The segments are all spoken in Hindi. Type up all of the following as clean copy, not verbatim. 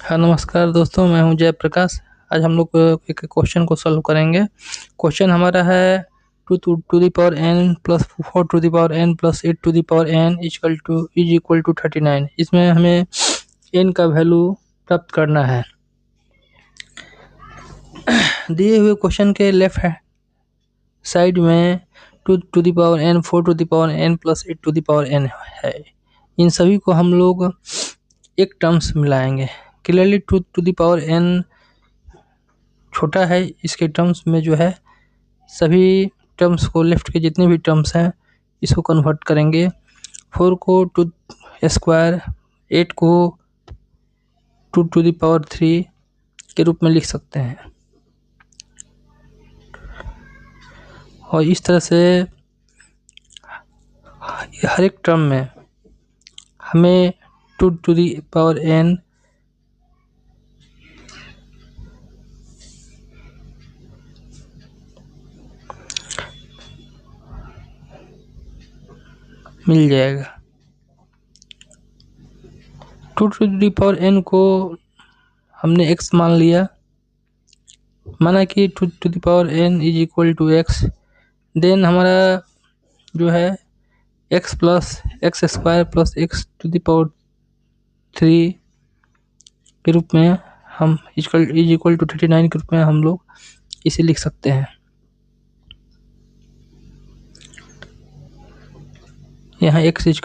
हाँ, नमस्कार दोस्तों, मैं हूँ जयप्रकाश। आज हम लोग एक क्वेश्चन को सॉल्व करेंगे। क्वेश्चन हमारा है to the power n plus 4 to the power n plus 8 to the power n is equal to 39। इसमें हमें n का वैल्यू प्राप्त करना है। दिए हुए क्वेश्चन के लेफ्ट साइड में to the power n 4 to the power n plus 8 to the power n है। इन सभी को हम लोग एक टर्म्स मिलाएंगे। Clearly to the power n छोटा है, इसके टर्म्स में जो है सभी टर्म्स को, लेफ्ट के जितने भी टर्म्स हैं इसको कन्वर्ट करेंगे। 4 को टू स्क्वायर, 8 को टू द पावर 3 के रूप में लिख सकते हैं। और इस तरह से हर एक टर्म में हमें टू द पावर n मिल जाएगा। टू द पावर n को हमने x मान लिया, माना कि to the power n is equal to x। Then हमारा जो है x plus x square plus x to the power 3 के रूप में हम इज इक्वल टू 39 के रूप में हम लोग इसे लिख सकते हैं। यहाँ x is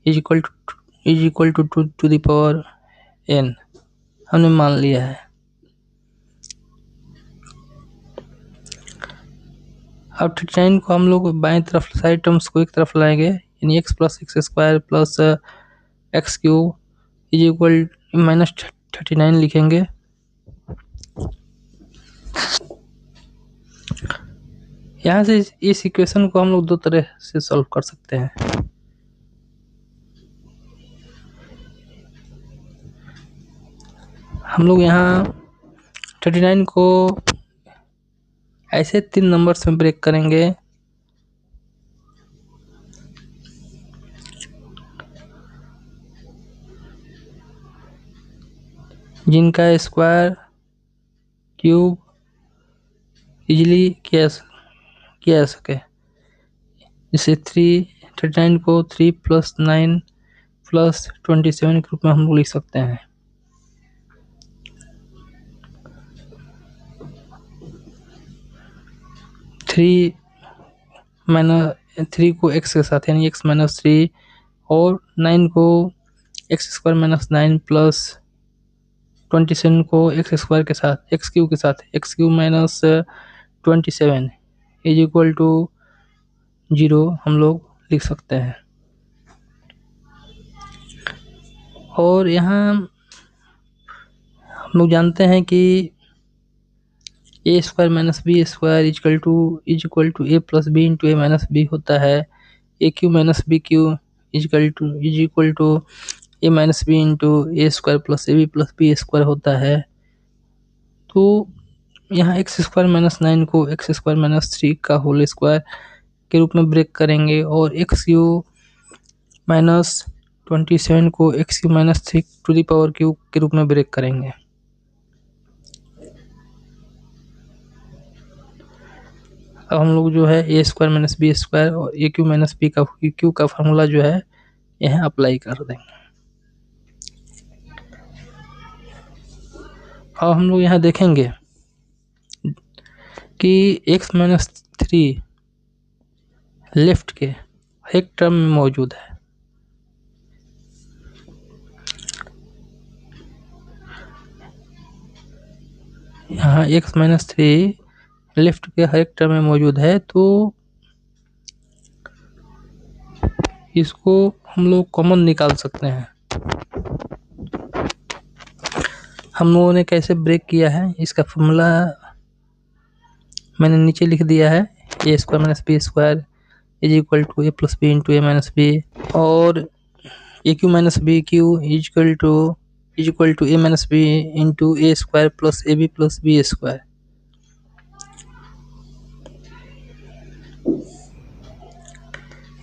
equal to the power n हमने मान लिया है। अब 39 को हम लोग बाएं तरफ सारे टर्म्स को एक तरफ लाएंगे, यानी x plus x square plus x cube is equal minus 39 लिखेंगे। यहाँ से इस इक्वेशन को हम लोग दो तरह से सॉल्व कर सकते हैं। हम लोग यहाँ 39 को ऐसे 3 नंबर्स में ब्रेक करेंगे। जिनका स्क्वायर क्यूब इजीली किया जा सके। जैसे 39 को 3 प्लस 9 प्लस 27 के रूप में हम लोग लिख सकते हैं। थ्री को x के साथ यानी x माइनस 3 और 9 को एक्स स्क्वायर माइनस 9 प्लस 27 को एक्स स्क्वायर के साथ एक्स क्यूब के साथ x cube minus 27 is equal to 0 हम लोग लिख सकते हैं। और यहाँ हम लोग जानते हैं कि A square minus B square is equal to A plus B into A minus B होता है। A cube minus B cube is equal to A minus B into A square plus B square होता है। तो यहाँ एक्स स्क्वायर माइनस 9 को एक्स स्क्वायर माइनस 3 का होल स्क्वायर के रूप में ब्रेक करेंगे और एक्स क्यू माइनस 27 को x cube minus 3 to the power cube के रूप में ब्रेक करेंगे। अब हम लोग जो है A square minus B square और ए क्यू माइनस बी का क्यू का फार्मूला जो है यहाँ अप्लाई कर देंगे। अब हम लोग यहाँ देखेंगे कि x माइनस 3 लेफ्ट के एक टर्म में मौजूद है। यहाँ x माइनस 3 लेफ्ट के हर एक टर्म में मौजूद है, तो इसको हम लोग कॉमन निकाल सकते हैं। हम लोगों ने कैसे ब्रेक किया है इसका फॉर्मूला मैंने नीचे लिख दिया है। A square minus B square is equal to A plus B into A minus B और A cube minus B cube is equal to A minus B into A square plus B square.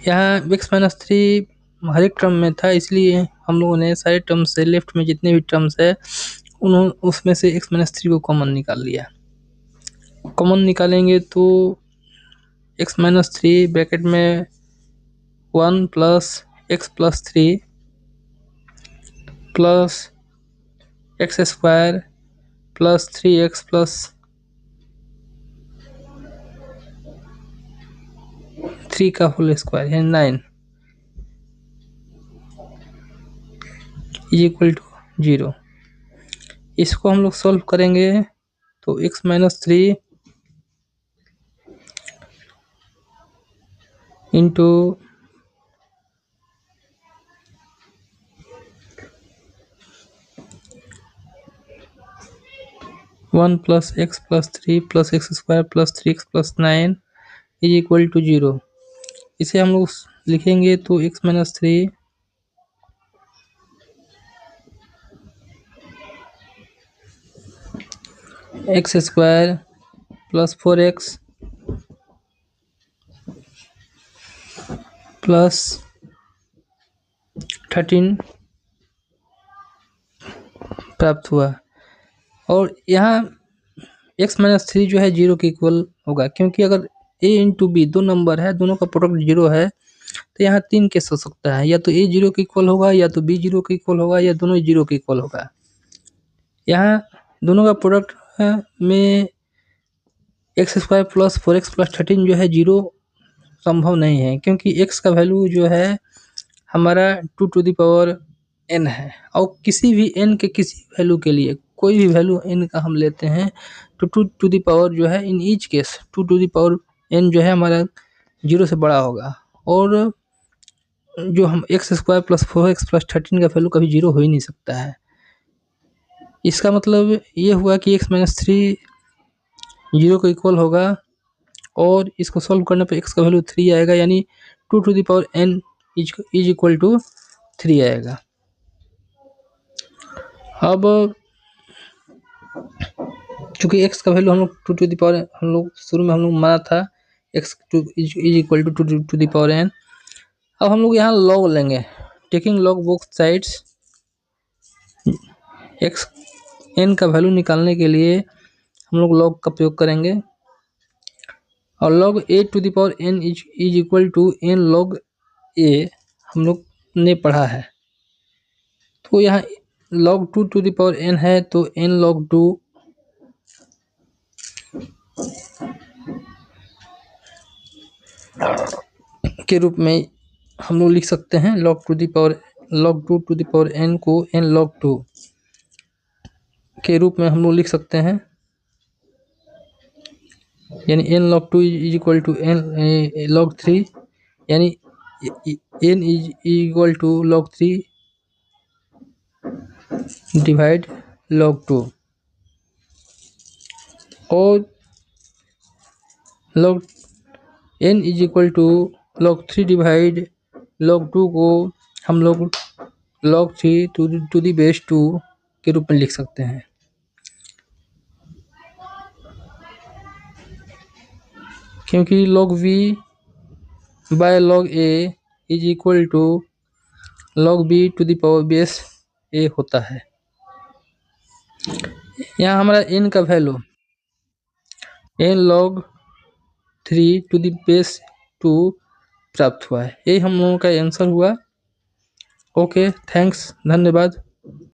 यहाँ x माइनस 3 हर एक टर्म में था, इसलिए हम लोगों ने सारे टर्म से लेफ्ट में जितने भी टर्म्स है उसमें से x-3 को कॉमन निकाल लिया। कॉमन निकालेंगे तो x-3 ब्रैकेट में 1 plus x plus 3 plus x square plus 3x plus 3 का होल स्क्वायर है 9 इज इक्वल टू 0। इसको हम लोग सॉल्व करेंगे तो x-3 into 1 plus x plus 3 plus x square plus 3x plus 9 is equal to 0। इसे हम लोग लिखेंगे तो x-3 x square plus 4x plus 13 प्राप्त हुआ। और यहाँ x-3 जो है 0 के इक्वल होगा, क्योंकि अगर a इंटू बी दो नंबर है, दोनों का प्रोडक्ट 0 है, तो यहाँ 3 केस हो सकता है, या तो a 0 के इक्वल होगा, या तो b 0 के इक्वल होगा, या दोनों 0 के इक्वल होगा। यहाँ दोनों का प्रोडक्ट में x square plus 4x plus 13 जो है 0 संभव नहीं है, क्योंकि x का वैल्यू जो है हमारा 2 टू द पावर n है, और किसी भी n के किसी वैल्यू के लिए कोई भी वैल्यू n का हम लेते हैं तो 2 टू द पावर जो है in each case 2 to the power n जो है हमारा 0 से बड़ा होगा। और जो हम x square plus 4x plus 13 का वैल्यू कभी 0 हो ही नहीं सकता है। इसका मतलब ये हुआ कि x-3 0 को इक्वल होगा, और इसको सॉल्व करने पर x का वैल्यू 3 आएगा, यानी 2 to the power n is equal to 3 आएगा। अब चूंकि x का वैल्यू हम लोग 2 टू द पावर हम लोग शुरू में हम लोग माना था x is equal to 2 to the power n। अब हम लोग यहाँ लॉग लेंगे, taking log both sides. x n का वैल्यू निकालने के लिए हम लोग लॉग का प्रयोग करेंगे, और log a to the power n is equal to n log a हम लोग ने पढ़ा है। तो यहाँ log 2 to the power n है, तो n log 2 के रूप में हम लोग लिख सकते हैं। log 2 to the power n को n log 2 के रूप में हम लोग लिख सकते हैं, यानी n log 2 is equal to n log 3, यानी n is equal to log 3 divide log 2, और log n is equal to log 3 divide log 2 को हम लोग log 3 टू दी बेस 2 के रूप में लिख सकते हैं, क्योंकि log v by log a is equal to log b to the power base a होता है। यहाँ हमारा n का value n log 3 to the base 2 प्राप्त हुआ है। यही हम लोगों का आंसर हुआ। ओके, थैंक्स, धन्यवाद।